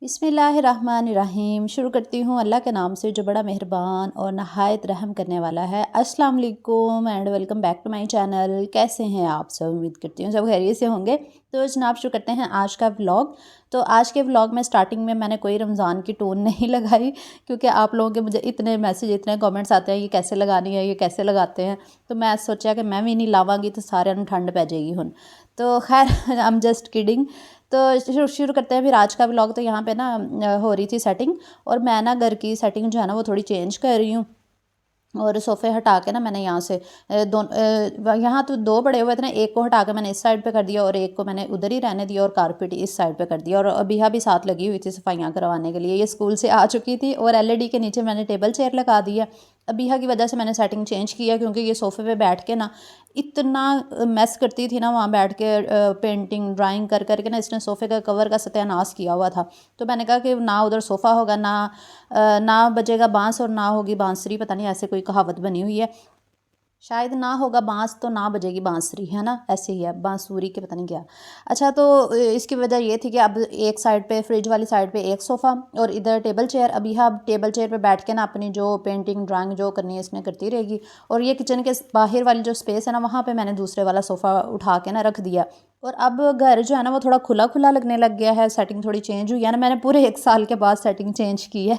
बिस्मिल्लाहिर्रहमानिर्रहीम। शुरू करती हूँ अल्लाह के नाम से जो बड़ा मेहरबान और नहायत रहम करने वाला है। अस्सलाम वालेकुम and welcome back to my channel. कैसे हैं आप सब? उम्मीद करती हूँ सब खैरियत से होंगे। तो जनाब शुरू करते हैं आज का व्लॉग। तो आज के व्लॉग में स्टार्टिंग में मैंने कोई रमज़ान की टोन नहीं लगाई, क्योंकि आप लोगों के मुझे इतने मैसेज इतने कमेंट्स आते हैं ये कैसे लगानी है, ये कैसे लगाते हैं। तो मैं सोचा कि मैं भी नहीं लावांगी तो सारे ठंड पै जाएगी हुन। तो खैर आई एम जस्ट किडिंग। तो शुरू करते हैं फिर आज का व्लॉग। तो यहाँ पे ना हो रही थी सेटिंग, और मैं ना घर की सेटिंग जो है ना वो थोड़ी चेंज कर रही हूँ। और सोफ़े हटा के ना मैंने यहाँ से यहाँ तो दो पड़े हुए थे ना, एक को हटा के मैंने इस साइड पे कर दिया और एक को मैंने उधर ही रहने दिया, और कारपेट इस साइड पे कर दिया। और अबिहा भी साथ लगी हुई थी सफाइयाँ करवाने के लिए, ये स्कूल से आ चुकी थी। और एलईडी के नीचे मैंने टेबल चेयर लगा दी है। अबिहा की वजह से मैंने सेटिंग चेंज किया, क्योंकि ये सोफ़े पे बैठ के ना इतना मेस करती थी ना वहाँ बैठ के, पेंटिंग ड्राइंग कर करके ना इसने सोफ़े का कवर का सत्यानाश किया हुआ था। तो मैंने कहा कि ना उधर सोफ़ा होगा, ना बजेगा बांस और ना होगी बांसुरी, पता नहीं ऐसे कोई कहावत बनी हुई है। शायद ना होगा बांस तो ना बजेगी बांसुरी, है ना, ऐसे ही है, बांसुरी के पता नहीं क्या। अच्छा, तो इसकी वजह ये थी कि अब एक साइड पे फ्रिज वाली साइड पे एक सोफ़ा और इधर टेबल चेयर। अभी हाँ, अब टेबल चेयर पे बैठ के ना अपनी जो पेंटिंग ड्राइंग जो करनी है इसमें करती रहेगी। और ये किचन के बाहर वाली जो स्पेस है ना, वहाँ पे मैंने दूसरे वाला सोफ़ा उठा के ना रख दिया। और अब घर जो है ना वो थोड़ा खुला खुला लगने लग गया है। सेटिंग थोड़ी चेंज हुई है ना, मैंने पूरे 1 साल के बाद सेटिंग चेंज की है।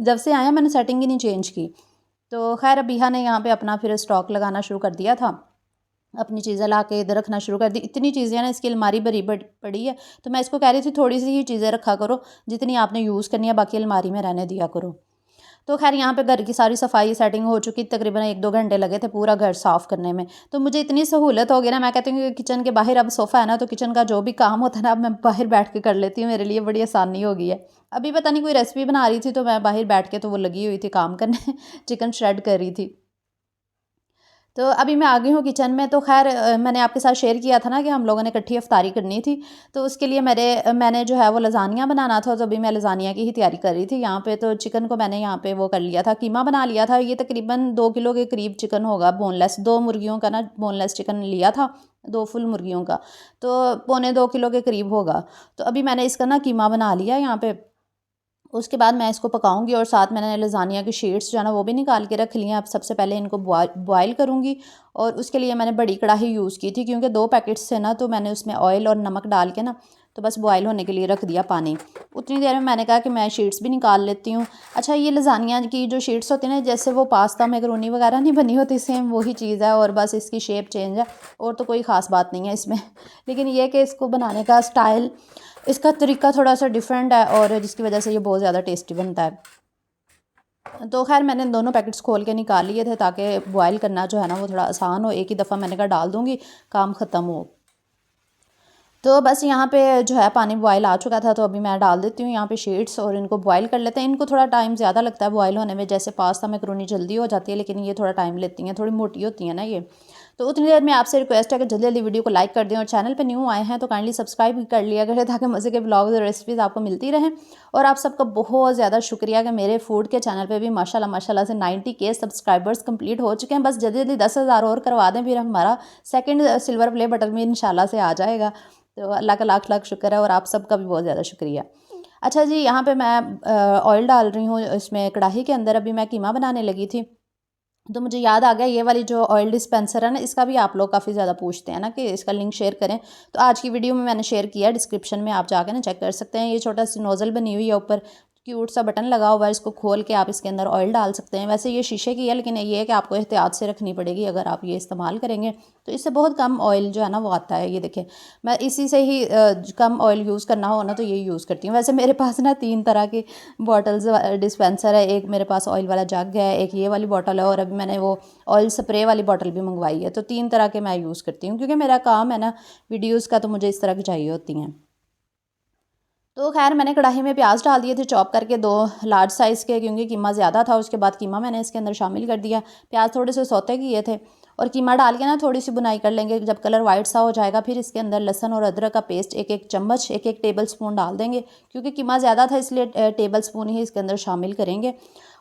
जब से आया मैंने सेटिंग ही नहीं चेंज की। तो खैर अबिहा ने यहाँ पे अपना फिर स्टॉक लगाना शुरू कर दिया था, अपनी चीज़ें ला के इधर रखना शुरू कर दी। इतनी चीज़ें ना इसकी अलमारी भरी पड़ी है। तो मैं इसको कह रही थी थोड़ी सी ही चीज़ें रखा करो, जितनी आपने यूज़ करनी है बाकी अलमारी में रहने दिया करो। तो खैर यहाँ पे घर की सारी सफाई सेटिंग हो चुकी, तकरीबन 1-2 घंटे लगे थे पूरा घर साफ़ करने में। तो मुझे इतनी सहूलत हो गई ना, मैं कहती हूँ कि किचन के बाहर अब सोफ़ा है ना, तो किचन का जो भी काम होता है ना अब मैं बाहर बैठ के कर लेती हूँ। मेरे लिए बड़ी आसानी हो गई है। अभी पता नहीं कोई रेसिपी बना रही थी तो मैं बाहर बैठ के, तो वो लगी हुई थी काम करने चिकन श्रेड कर रही थी। तो अभी मैं आ गई हूँ किचन में। तो खैर मैंने आपके साथ शेयर किया था ना कि हम लोगों ने इकट्ठी इफ्तारी करनी थी। तो उसके लिए मैंने जो है वो लज़ानिया बनाना था। तो अभी मैं लज़ानिया की ही तैयारी कर रही थी यहाँ पे। तो चिकन को मैंने यहाँ पे वो कर लिया था, कीमा बना लिया था। ये तकरीबन 2 किलो के करीब चिकन होगा, बोनलेस 2 मुर्गियों का ना बोनलेस चिकन लिया था, 2 फुल मुर्गियों का। तो पौने 2 किलो के करीब होगा। तो अभी मैंने इसका ना कीमा बना लिया यहाँ पे। उसके बाद मैं इसको पकाऊंगी, और साथ मैंने लज़ानिया की शीट्स जो है ना वो भी निकाल के रख ली हैं। अब सबसे पहले इनको बॉयल करूँगी, और उसके लिए मैंने बड़ी कढ़ाई यूज़ की थी, क्योंकि 2 पैकेट्स थे ना, तो मैंने उसमें ऑयल और नमक डाल के ना तो बस बॉयल होने के लिए रख दिया पानी। उतनी देर में मैंने कहा कि मैं शीट्स भी निकाल लेती हूँ। अच्छा, ये लज़ानिया की जो शीट्स होती हैं ना, जैसे वो पास्ता मैकरोनी वगैरह नहीं बनी होती, सेम वही चीज़ है, और बस इसकी शेप चेंज है, और तो कोई ख़ास बात नहीं है इसमें। लेकिन ये कि इसको बनाने का स्टाइल, इसका तरीका थोड़ा सा डिफरेंट है, और जिसकी वजह से ये बहुत ज़्यादा टेस्टी बनता है। तो खैर मैंने दोनों पैकेट्स खोल के निकाल लिए थे, ताकि बॉयल करना जो है ना वो थोड़ा आसान हो। एक ही दफ़ा मैंने कहा डाल दूँगी, काम ख़त्म हो। तो बस यहाँ पे जो है पानी बॉयल आ चुका था, तो अभी मैं डाल देती हूँ यहाँ पे शीट्स, और इनको बॉयल कर लेते हैं। इनको थोड़ा टाइम ज़्यादा लगता है बॉयल होने में, जैसे पास्ता मैकरोनी जल्दी हो जाती है, लेकिन ये थोड़ा टाइम लेती हैं, थोड़ी मोटी होती हैं ना ये। तो उतनी देर में आपसे रिक्वेस्ट है कि जल्दी जल्दी वीडियो को लाइक कर दें, और चैनल पे न्यू आए हैं तो काइंडली सब्सक्राइब भी कर लिया करें, ताकि मज़े के ब्लॉग्स और रेसिपीज़ आपको मिलती रहें। और आप सबका बहुत ज़्यादा शुक्रिया कि मेरे फूड के चैनल पे भी माशाल्लाह माशाल्लाह से 90K सब्सक्राइबर्स कंप्लीट हो चुके हैं। बस जल्दी जल्दी 10,000 और करवा दें, फिर हमारा सेकंड सिल्वर प्ले बटन भी इंशाल्लाह से आ जाएगा। तो अल्लाह का लाख लाख शुक्र है, और आप सबका भी बहुत ज़्यादा शुक्रिया। अच्छा जी, यहाँ पे मैं ऑयल डाल रही हूँ इसमें कढ़ाई के अंदर। अभी मैं कीमा बनाने लगी थी, तो मुझे याद आ गया ये वाली जो ऑयल डिस्पेंसर है ना, इसका भी आप लोग काफ़ी ज़्यादा पूछते हैं ना कि इसका लिंक शेयर करें। तो आज की वीडियो में मैंने शेयर किया, डिस्क्रिप्शन में आप जाकर ना चेक कर सकते हैं। ये छोटा सी नोज़ल बनी हुई है, ऊपर क्यूट सा बटन लगा हुआ है, इसको खोल के आप इसके अंदर ऑयल डाल सकते हैं। वैसे ये शीशे की है, लेकिन ये है कि आपको एहतियात से रखनी पड़ेगी अगर आप ये इस्तेमाल करेंगे। तो इससे बहुत कम ऑयल जो है ना वो आता है। ये देखें, मैं इसी से ही कम ऑयल यूज़ करना हो ना तो ये यूज़ करती हूँ। वैसे मेरे पास ना 3 तरह की बॉटल्स डिस्पेंसर है। एक मेरे पास ऑयल वाला जग है, एक ये वाली बॉटल है, और अभी मैंने वो ऑयल स्प्रे वाली बॉटल भी मंगवाई है। तो 3 तरह के मैं यूज़ करती हूँ, क्योंकि मेरा काम है ना वीडियोज़ का, तो मुझे इस तरह की चाहिए होती हैं। तो खैर मैंने कढ़ाई में प्याज डाल दिए थे चॉप करके, 2 लार्ज साइज़ के, क्योंकि कीमा ज़्यादा था। उसके बाद कीमा मैंने इसके अंदर शामिल कर दिया। प्याज थोड़े से सौते किए थे, और कीमा डाल के ना थोड़ी सी बुनाई कर लेंगे। जब कलर वाइट सा हो जाएगा, फिर इसके अंदर लहसुन और अदरक का पेस्ट 1-1 चम्मच, 1-1 टेबल स्पून डाल देंगे, क्योंकि कीमा ज़्यादा था इसलिए टेबल स्पून ही इसके अंदर शामिल करेंगे।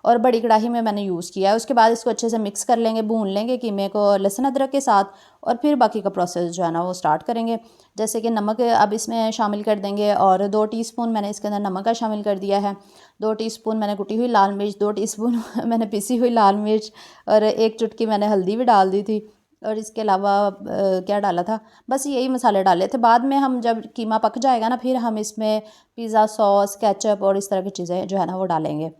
और बड़ी कढ़ाई में मैंने यूज़ किया है। उसके बाद इसको अच्छे से मिक्स कर लेंगे, भून लेंगे कीमे को लहसुन अदरक के साथ, और फिर बाकी का प्रोसेस जो है ना वो स्टार्ट करेंगे। जैसे कि नमक अब इसमें शामिल कर देंगे, और 2 टीस्पून मैंने इसके अंदर नमक का शामिल कर दिया है। 2 टीस्पून मैंने कुटी हुई लाल मिर्च, 2 टीस्पून मैंने पिसी हुई लाल मिर्च, और 1 चुटकी मैंने हल्दी भी डाल दी थी। और इसके अलावा क्या डाला था, बस यही मसाले डाले थे। बाद में हम जब कीमा पक जाएगा ना, फिर हम इसमें पिज़्ज़ा सॉस, केचप और इस तरह की चीज़ें जो है ना वो डालेंगे।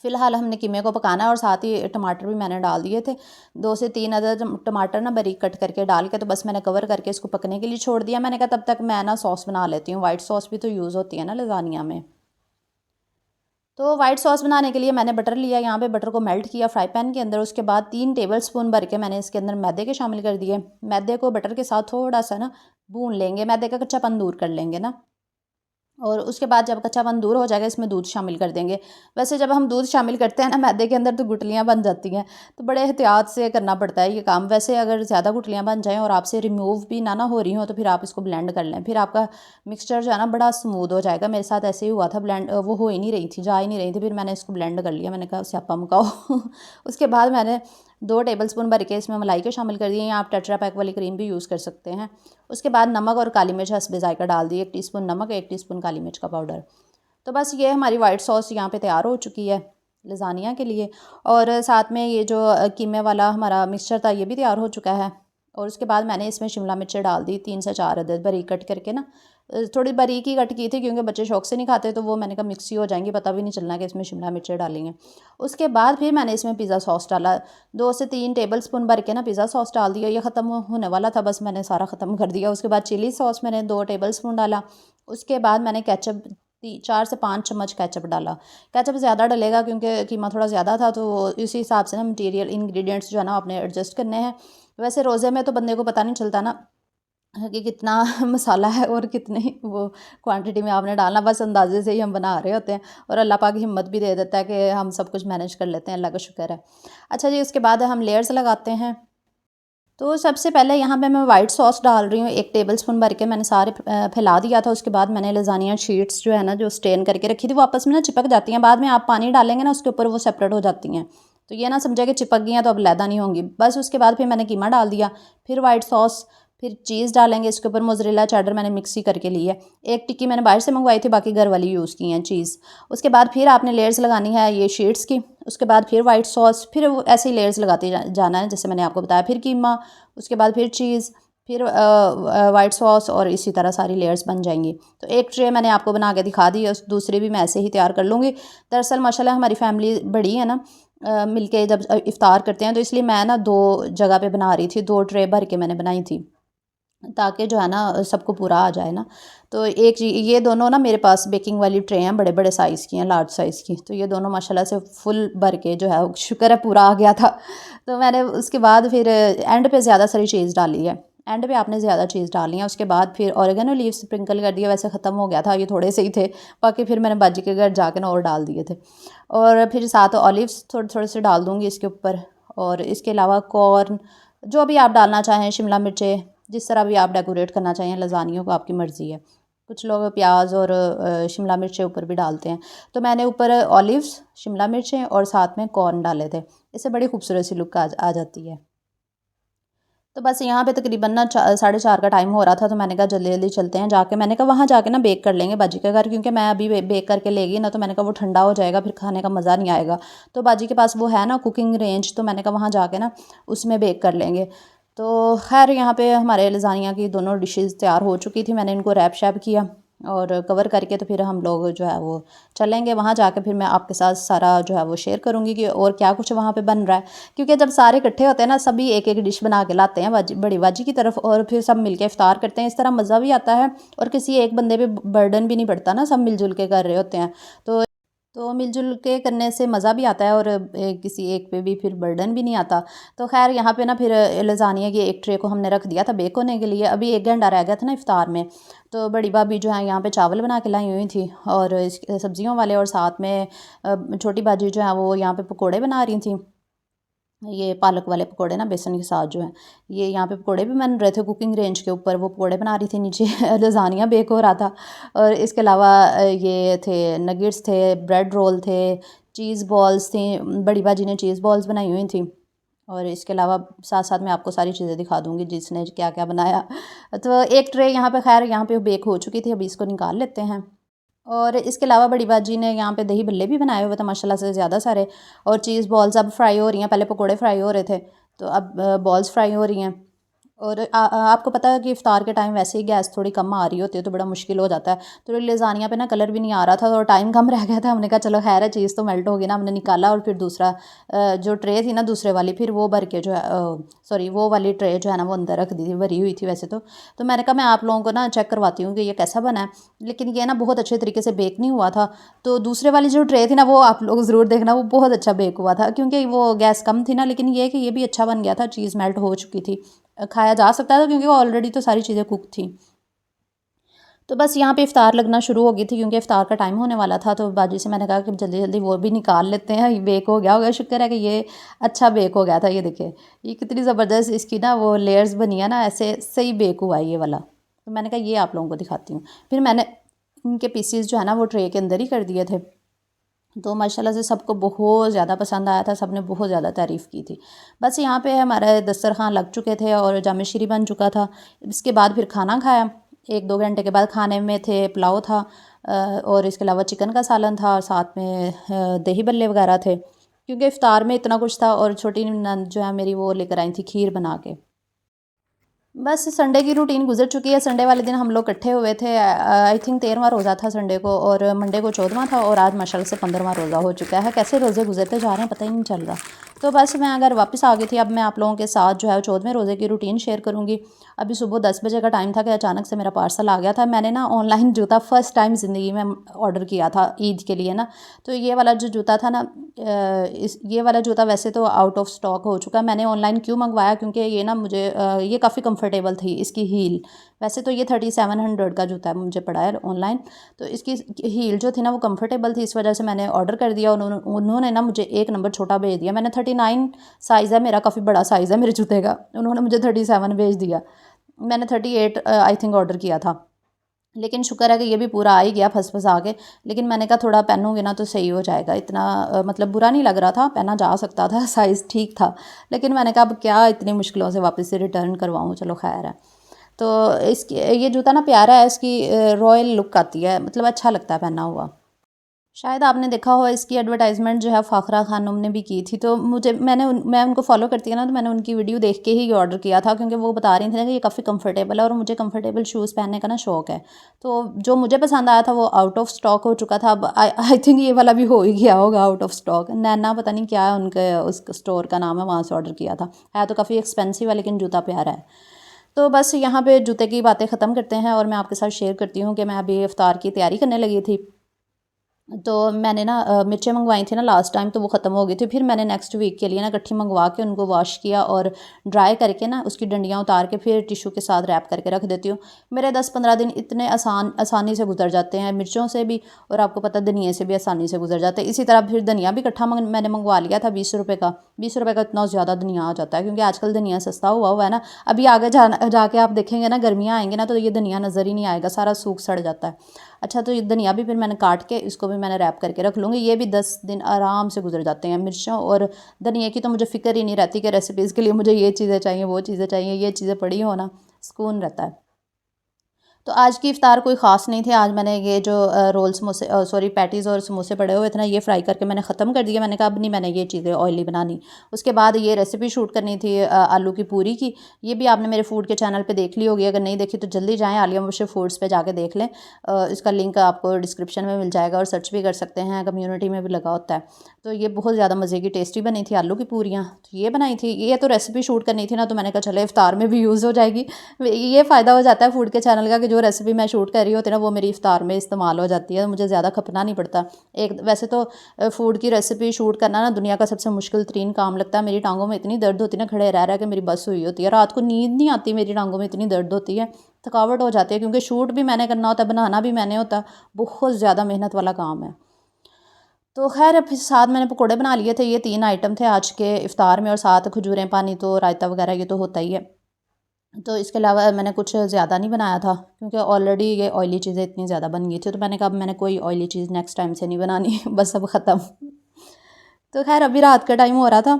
फ़िलहाल हमने कीमे को पकाना है, और साथ ही टमाटर भी मैंने डाल दिए थे। 2 से 3 अदद टमाटर ना बारीक कट करके डाल के, तो बस मैंने कवर करके इसको पकने के लिए छोड़ दिया। मैंने कहा तब तक मैं ना सॉस बना लेती हूँ, वाइट सॉस भी तो यूज़ होती है ना लज़ानिया में। तो वाइट सॉस बनाने के लिए मैंने बटर लिया, यहाँ पे बटर को मेल्ट किया फ्राई पैन के अंदर। उसके बाद 3 टेबलस्पून भर के मैंने इसके अंदर मैदे के शामिल कर दिए। मैदे को बटर के साथ थोड़ा सा ना भून लेंगे, मैदे का कच्चापन दूर कर लेंगे ना। और उसके बाद जब कच्चापन दूर हो जाएगा, इसमें दूध शामिल कर देंगे। वैसे जब हम दूध शामिल करते हैं ना मैदे के अंदर, तो गुठलियाँ बन जाती हैं, तो बड़े एहतियात से करना पड़ता है ये काम। वैसे अगर ज़्यादा गुठलियाँ बन जाएँ और आपसे रिमूव भी ना हो रही हो, तो फिर आप इसको ब्लेंड कर लें, फिर आपका मिक्सचर जो है ना बड़ा स्मूथ हो जाएगा। मेरे साथ ऐसे ही हुआ था, ब्लेंड वो हो ही नहीं रही थी, जा ही नहीं रही थी, फिर मैंने इसको ब्लेंड कर लिया। मैंने कहा स्यापा मुकाओ उसके बाद मैंने 2 टेबलस्पून भर के इसमें मलाई के शामिल कर दिए, या आप टेट्रा पैक वाली क्रीम भी यूज़ कर सकते हैं। उसके बाद नमक और काली मिर्च हस्बे जायका डाल दी, 1 टीस्पून नमक, 1 टीस्पून काली मिर्च का पाउडर। तो बस ये हमारी वाइट सॉस यहाँ पे तैयार हो चुकी है लज़ानिया के लिए। और साथ में ये जो कीमे वाला हमारा मिक्सचर था, ये भी तैयार हो चुका है। और उसके बाद मैंने इसमें शिमला मिर्चें डाल दी, 3 से 4 अदद बारीक कट करके ना। थोड़ी बारीक ही कट की थी, क्योंकि बच्चे शौक से नहीं खाते, तो वो मैंने कहा मिक्स ही हो जाएंगी, पता भी नहीं चलना कि इसमें शिमला मिर्चें डाली हैं। उसके बाद फिर मैंने इसमें पिज़्ज़ा सॉस डाला, 2 से 3 टेबलस्पून भर के ना पिज़्ज़ा सॉस डाल दिया। ये ख़त्म होने वाला था, बस मैंने सारा ख़त्म कर दिया। उसके बाद चिली सॉस मैंने 2 टेबलस्पून डाला। उसके बाद मैंने केचप 4 से 5 चम्मच केचप डाला। केचप ज़्यादा डलेगा क्योंकि कीमा थोड़ा ज़्यादा था, तो इसी हिसाब से ना मटीरियल इंग्रेडिएंट्स जो है ना आपने एडजस्ट करने हैं। वैसे रोज़े में तो बंदे को पता नहीं चलता ना कि कितना मसाला है और कितनी वो क्वांटिटी में आपने डालना, बस अंदाजे से ही हम बना रहे होते हैं। और अल्लाह पाक हिम्मत भी दे देता है कि हम सब कुछ मैनेज कर लेते हैं, अल्लाह का शुक्र है। अच्छा जी, उसके बाद हम लेयर्स लगाते हैं। तो सबसे पहले यहाँ पे मैं वाइट सॉस डाल रही हूँ, 1 टेबलस्पून भर के मैंने सारे फैला दिया था। उसके बाद मैंने लज़ानिया शीट्स जो है ना जो स्टेन करके रखी थी, वो आपस में ना चिपक जाती हैं, बाद में आप पानी डालेंगे ना उसके ऊपर वो सेपरेट हो जाती हैं। तो ये ना समझा कि चिपक गई हैं तो अब लैदा नहीं होंगी। बस उसके बाद फिर मैंने कीमा डाल दिया, फिर वाइट सॉस, फिर चीज़ डालेंगे इसके ऊपर। मोज़रेला चेडर मैंने मिक्स ही करके ली है, 1 टिक्की मैंने बाहर से मंगवाई थी, बाकी घर वाली यूज़ की हैं चीज़। उसके बाद फिर आपने लेयर्स लगानी है ये शीट्स की। उसके बाद फिर वाइट सॉस, फिर वो ऐसे ही लेयर्स लगाते जाना है जैसे मैंने आपको बताया। फिर कीमा, उसके बाद फिर चीज़, फिर वाइट सॉस, और इसी तरह सारी लेयर्स बन जाएंगी। तो एक ट्रे मैंने आपको बना के दिखा दी है, दूसरी भी मैं ऐसे ही तैयार कर लूँगी। दरअसल माशाल्लाह हमारी फैमिली बड़ी है ना, मिलके जब इफ़्तार करते हैं, तो इसलिए मैं ना 2 जगह पे बना रही थी, 2 ट्रे भर के मैंने बनाई थी, ताकि जो है ना सबको पूरा आ जाए ना। तो एक ये दोनों ना मेरे पास बेकिंग वाली ट्रे हैं, बड़े बड़े साइज़ की हैं, लार्ज साइज़ की। तो ये दोनों माशाल्लाह से फुल भर के जो है शुक्र है पूरा आ गया था। तो मैंने उसके बाद फिर एंड पे ज़्यादा सारी चीज़ डाली है, एंड पे आपने ज़्यादा चीज़ डालनी है। उसके बाद फिर ऑरिगेनो लीव्स स्प्रिंकल कर दिया, वैसे ख़त्म हो गया था, ये थोड़े से ही थे, बाकी फिर मैंने बाजी के घर जाके ना और डाल दिए थे। और फिर साथ ऑलिव्स थोड़े थोड़े से डाल दूँगी इसके ऊपर। और इसके अलावा कॉर्न, जो भी आप डालना चाहें, शिमला मिर्चें, जिस तरह भी आप डेकोरेट करना चाहें लज़ानियों को, आपकी मर्ज़ी है। कुछ लोग प्याज और शिमला मिर्चें ऊपर भी डालते हैं। तो मैंने ऊपर ऑलिव्स, शिमला मिर्चें और साथ में कॉर्न डाले थे। इससे बड़ी खूबसूरत सी लुक आ जाती है। तो बस यहाँ पे तकरीबन ना 4:30 का टाइम हो रहा था, तो मैंने कहा जल्दी जल्दी चलते हैं जाके। मैंने कहा वहाँ जाके ना बेक कर लेंगे बाजी के घर, क्योंकि मैं अभी बेक करके ले गई ना, तो मैंने कहा वो ठंडा हो जाएगा, फिर खाने का मज़ा नहीं आएगा। तो बाजी के पास वो है ना कुकिंग रेंज, तो मैंने कहा वहाँ जाके ना उसमें बेक कर लेंगे। तो खैर यहाँ पे हमारे लज़ानिया की दोनों डिशेज़ तैयार हो चुकी थी। मैंने इनको रैप शैप किया और कवर करके, तो फिर हम लोग जो है वो चलेंगे वहाँ जाके। फिर मैं आपके साथ सारा जो है वो शेयर करूँगी कि और क्या कुछ वहाँ पे बन रहा है, क्योंकि जब सारे इकट्ठे होते हैं ना, सभी एक एक डिश बना के लाते हैं बड़ी बाजी की तरफ, और फिर सब मिलके इफ्तार करते हैं। इस तरह मज़ा भी आता है और किसी एक बंदे पे बर्डन भी नहीं पड़ता ना, सब मिलजुल के कर रहे होते हैं। तो मिलजुल के करने से मज़ा भी आता है, और किसी एक पे भी फिर बर्डन भी नहीं आता। तो खैर यहाँ पे ना फिर लज़ानिया की एक ट्रे को हमने रख दिया था बेक होने के लिए। अभी 1 घंटा रह गया था ना इफ्तार में। तो बड़ी भाभी जो है यहाँ पे चावल बना के लाई हुई थी, और सब्जियों वाले, और साथ में छोटी भाजी जो है वो यहाँ पे पकोड़े बना रही थी। ये पालक वाले पकोड़े ना बेसन के साथ जो है, ये यहाँ पे पकोड़े भी बन रहे थे कुकिंग रेंज के ऊपर। वो पकोड़े बना रही थी, नीचे लज़ानिया बेक हो रहा था। और इसके अलावा ये थे नगेट्स थे, ब्रेड रोल थे, चीज़ बॉल्स थी, बड़ी बाजी ने चीज़ बॉल्स बनाई हुई थी। और इसके अलावा साथ साथ मैं आपको सारी चीज़ें दिखा दूँगी जिसने क्या क्या बनाया। तो एक ट्रे यहाँ पे खैर यहाँ पे बेक हो चुकी थी, अभी इसको निकाल लेते हैं। और इसके अलावा बड़ी बाजी ने यहाँ पे दही भल्ले भी बनाए हुए थे माशाल्लाह से ज़्यादा सारे। और चीज़ बॉल्स अब फ्राई हो रही हैं, पहले पकोड़े फ्राई हो रहे थे, तो अब बॉल्स फ्राई हो रही हैं। और आपको पता है कि इफ़्तार के टाइम वैसे ही गैस थोड़ी कम आ रही होती है, तो बड़ा मुश्किल हो जाता है। तो लेज़ानिया पे ना कलर भी नहीं आ रहा था और टाइम कम रह गया था, हमने कहा चलो खैर है, चीज़ तो मेल्ट होगी ना। हमने निकाला और फिर दूसरा जो ट्रे थी ना दूसरे वाली, फिर वो भर के जो है सॉरी वो वाली ट्रे जो है ना वो अंदर रख दी थी, भरी हुई थी वैसे तो मैंने कहा मैं आप लोगों को ना चेक करवाती हूँ कि ये कैसा बना है। लेकिन ये ना बहुत अच्छे तरीके से बेक नहीं हुआ था। तो दूसरे वाली जो ट्रे थी ना वो आप लोग ज़रूर देखना, वो बहुत अच्छा बेक हुआ था, क्योंकि वो गैस कम थी ना। लेकिन ये कि ये भी अच्छा बन गया था, चीज़ मेल्ट हो चुकी थी, खाया जा सकता था, क्योंकि वो ऑलरेडी तो सारी चीज़ें कुक थी। तो बस यहाँ पे इफ़्तार लगना शुरू हो गई थी, क्योंकि इफ़्तार का टाइम होने वाला था। तो बाजी से मैंने कहा कि जल्दी जल्दी वो भी निकाल लेते हैं, ये बेक हो गया होगा। शुक्र है कि ये अच्छा बेक हो गया था। ये देखिए ये कितनी ज़बरदस्त इसकी ना वो लेयर्स बनी है ना, ऐसे सही बेक हुआ है ये वाला। तो मैंने कहा ये आप लोगों को दिखाती हूँ। फिर मैंने इनके पीसीज जो है ना वो ट्रे के अंदर ही कर दिए थे। तो माशाल्लाह से सबको बहुत ज़्यादा पसंद आया था, सबने बहुत ज़्यादा तारीफ़ की थी। बस यहाँ पे हमारे दस्तरखान लग चुके थे और जामे शीरी बन चुका था। इसके बाद फिर खाना खाया, 1-2 घंटे के बाद खाने में थे पुलाव था, और इसके अलावा चिकन का सालन था, और साथ में दही बल्ले वगैरह थे, क्योंकि इफ़्तार में इतना कुछ था। और छोटी नंद जो है मेरी वो लेकर आई थी खीर बना के। बस संडे की रूटीन गुजर चुकी है। संडे वाले दिन हम लोग इकट्ठे हुए थे। आई थिंक 13वां रोज़ा था संडे को, और मंडे को 14वां था, और आज माशाल्लाह से 15वां रोज़ा हो चुका है। कैसे रोज़े गुजरते जा रहे हैं पता ही नहीं चल रहा। तो बस मैं अगर वापस आ गई थी, अब मैं आप लोगों के साथ जो है 14वें रोज़े की रूटीन शेयर करूँगी। अभी सुबह 10 बजे का टाइम था कि अचानक से मेरा पार्सल आ गया था। मैंने ना ऑनलाइन जूता फ़र्स्ट टाइम ज़िंदगी में ऑर्डर किया था ईद के लिए ना। तो ये वाला जो जूता था ना, ये वाला जूता वैसे तो आउट ऑफ स्टॉक हो चुका है। मैंने ऑनलाइन क्यों मंगवाया, क्योंकि ये ना मुझे ये काफ़ी कंफर्टेबल थी इसकी हील। वैसे तो ये 3700 का जूता है, मुझे पड़ा है ऑनलाइन। तो इसकी हील जो थी ना वो कंफर्टेबल थी, इस वजह से मैंने ऑर्डर कर दिया। उन्होंने ना मुझे एक नंबर छोटा भेज दिया। मैंने 39 साइज़ है मेरा, काफ़ी बड़ा साइज़ है मेरे जूते का, उन्होंने मुझे 37 भेज दिया। मैंने 38 आई थिंक ऑर्डर किया था। लेकिन शुक्र है कि ये भी पूरा आ ही गया फँस-फँसा के। लेकिन मैंने कहा थोड़ा पहनूँगी ना तो सही हो जाएगा। इतना मतलब बुरा नहीं लग रहा था, पहना जा सकता था, साइज़ ठीक था। लेकिन मैंने कहा अब क्या इतनी मुश्किलों से वापस से रिटर्न करवाऊँ, चलो ख़ैर है। तो इसकी ये जूता ना प्यारा है, इसकी रॉयल लुक आती है, मतलब अच्छा लगता है पहना हुआ। शायद आपने देखा हो इसकी एडवर्टाइजमेंट जो है फ़ाखरा खानम ने भी की थी। तो मैं उनको फ़ॉलो करती है ना, तो मैंने उनकी वीडियो देख के ही ये ऑर्डर किया था, क्योंकि वो बता रही थी ना कि ये काफ़ी कंफर्टेबल है, और मुझे कंफर्टेबल शूज़ पहनने का ना शौक़ है। तो जो मुझे पसंद आया था वो आउट ऑफ स्टॉक हो चुका था। अब आई थिंक ये वाला भी हो ही गया होगा आउट ऑफ स्टॉक। नैना पता नहीं क्या है उनके उस स्टोर का नाम है, वहाँ से ऑर्डर किया था। है तो काफ़ी एक्सपेंसिव है, लेकिन जूता प्यारा है। तो बस यहाँ पे जूते की बातें ख़त्म करते हैं, और मैं आपके साथ शेयर करती हूँ कि मैं अभी इफ्तार की तैयारी करने लगी थी। तो मैंने ना मिर्चें मंगवाई थी ना लास्ट टाइम, तो वो ख़त्म हो गई थी। फिर मैंने नेक्स्ट वीक के लिए ना इकट्ठी मंगवा के उनको वॉश किया, और ड्राई करके ना उसकी डंडियाँ उतार के फिर टिशू के साथ रैप करके रख देती हूँ। मेरे 10-15 दिन इतने आसानी से गुजर जाते हैं, मिर्चों से भी, और आपको पता है धनिया से भी आसानी से गुजर जाते हैं। इसी तरह फिर धनिया भी इकट्ठा मैंने मंगवा लिया था 20 रुपये का। 20 रुपये का इतना ज़्यादा धनिया आ जाता है, क्योंकि आजकल धनिया सस्ता हुआ है ना। अभी आगे जाके आप देखेंगे ना, गर्मियाँ आएंगी ना, तो ये धनिया नज़र ही नहीं आएगा, सारा सूख सड़ जाता है। अच्छा, तो ये धनिया भी फिर मैंने काट के इसको भी मैंने रैप करके रख लूँगी। ये भी 10 दिन आराम से गुजर जाते हैं। मिर्चों और धनिया की तो मुझे फ़िक्र ही नहीं रहती कि रेसिपीज़ के लिए मुझे ये चीज़ें चाहिए, वो चीज़ें चाहिए। ये चीज़ें पड़ी हो ना, सुकून रहता है। तो आज की इफ़्तार कोई ख़ास नहीं थी। आज मैंने ये जो रोल समोसे सॉरी पैटीज़ और समोसे पड़े हुए थे ना, ये फ्राई करके मैंने ख़त्म कर दिया। मैंने कहा अब नहीं मैंने ये चीज़ें ऑयली बनानी। उसके बाद ये रेसिपी शूट करनी थी आलू की पूरी की। ये भी आपने मेरे फूड के चैनल पे देख ली होगी, अगर नहीं देखी तो जल्दी जाएँ आलिया मुबशर फूड्स पे जाके देख लें। इसका लिंक आपको डिस्क्रिप्शन में मिल जाएगा, और सर्च भी कर सकते हैं, कम्युनिटी में भी लगा होता है। तो ये बहुत ज़्यादा मज़े की टेस्टी बनी थी आलू की पूरियाँ। तो ये बनाई थी, ये तो रेसिपी शूट करनी थी ना, तो मैंने कहा चलो इफ़्तार में भी यूज़ हो जाएगी। ये फ़ायदा हो जाता है फूड के चैनल का, कि जो रेसिपी मैं शूट कर रही होती है ना, वो मेरी इफ़्तार में इस्तेमाल हो जाती है, मुझे ज़्यादा खपना नहीं पड़ता। एक वैसे तो फूड की रेसिपी शूट करना ना दुनिया का सबसे मुश्किल तरीन काम लगता है। मेरी टांगों में इतनी दर्द होती है ना, खड़े रह रह के मेरी बस हुई होती है। रात को नींद नहीं आती, मेरी टांगों में इतनी दर्द होती है, थकावट हो जाती है, क्योंकि शूट भी मैंने करना होता है, बनाना भी मैंने होता है। बहुत ज़्यादा मेहनत वाला काम है। तो खैर फिर साथ मैंने पकोड़े बना लिए थे। ये 3 आइटम थे आज के इफ़्तार में, और साथ खजूरें, पानी, तो रायता वगैरह ये तो होता ही है। तो इसके अलावा मैंने कुछ ज़्यादा नहीं बनाया था, क्योंकि ऑलरेडी ये ऑयली चीज़ें इतनी ज़्यादा बन गई थी। तो मैंने कहा अब मैंने कोई ऑयली चीज़ नेक्स्ट टाइम से नहीं बनानी बस अब ख़त्म। तो खैर अभी रात का टाइम हो रहा था,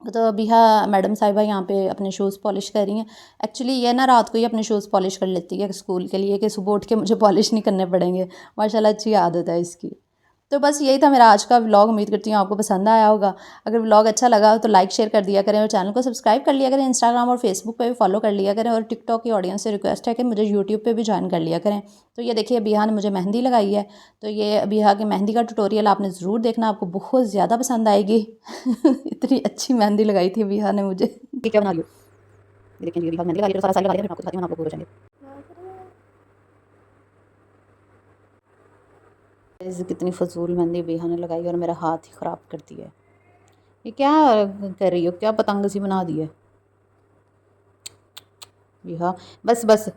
तो अभी हाँ मैडम साहिबा यहाँ पे अपने शूज़ पॉलिश कर रही हैं। एक्चुअली ये ना रात को ही अपने शूज़ पॉलिश कर लेती है स्कूल के लिए, कि सुबह उठ के मुझे पॉलिश नहीं करने पड़ेंगे। माशाल्लाह अच्छी आदत है इसकी। तो बस यही था मेरा आज का व्लॉग। उम्मीद करती हूँ आपको पसंद आया होगा। अगर व्लॉग अच्छा लगा तो लाइक शेयर कर दिया करें और चैनल को सब्सक्राइब कर लिया करें। इंस्टाग्राम और फेसबुक पे भी फॉलो कर लिया करें, और टिकटॉक की ऑडियंस से रिक्वेस्ट है कि मुझे यूट्यूब पे भी ज्वाइन कर लिया करें। तो ये देखिए अबिहा ने मुझे मेहंदी लगाई है, तो ये अबिहा की मेहंदी का ट्यूटोरियल आपने ज़रूर देखना, आपको बहुत ज़्यादा पसंद आएगी। इतनी अच्छी मेहंदी लगाई थी अबिहा ने मुझे। ये क्या बना रही हो? ये देखिए अबिहा मेहंदी लगा रही है, तो सारा साल लगा रही है, फिर आपको दिखाती हूँ, आपको पूरा कितनी फजूल मेहंदी अबिहा ने लगाई और मेरा हाथ ही ख़राब कर दिया है। ये क्या कर रही हो? क्या पतंग सी बना दी है अबिहा? बस बस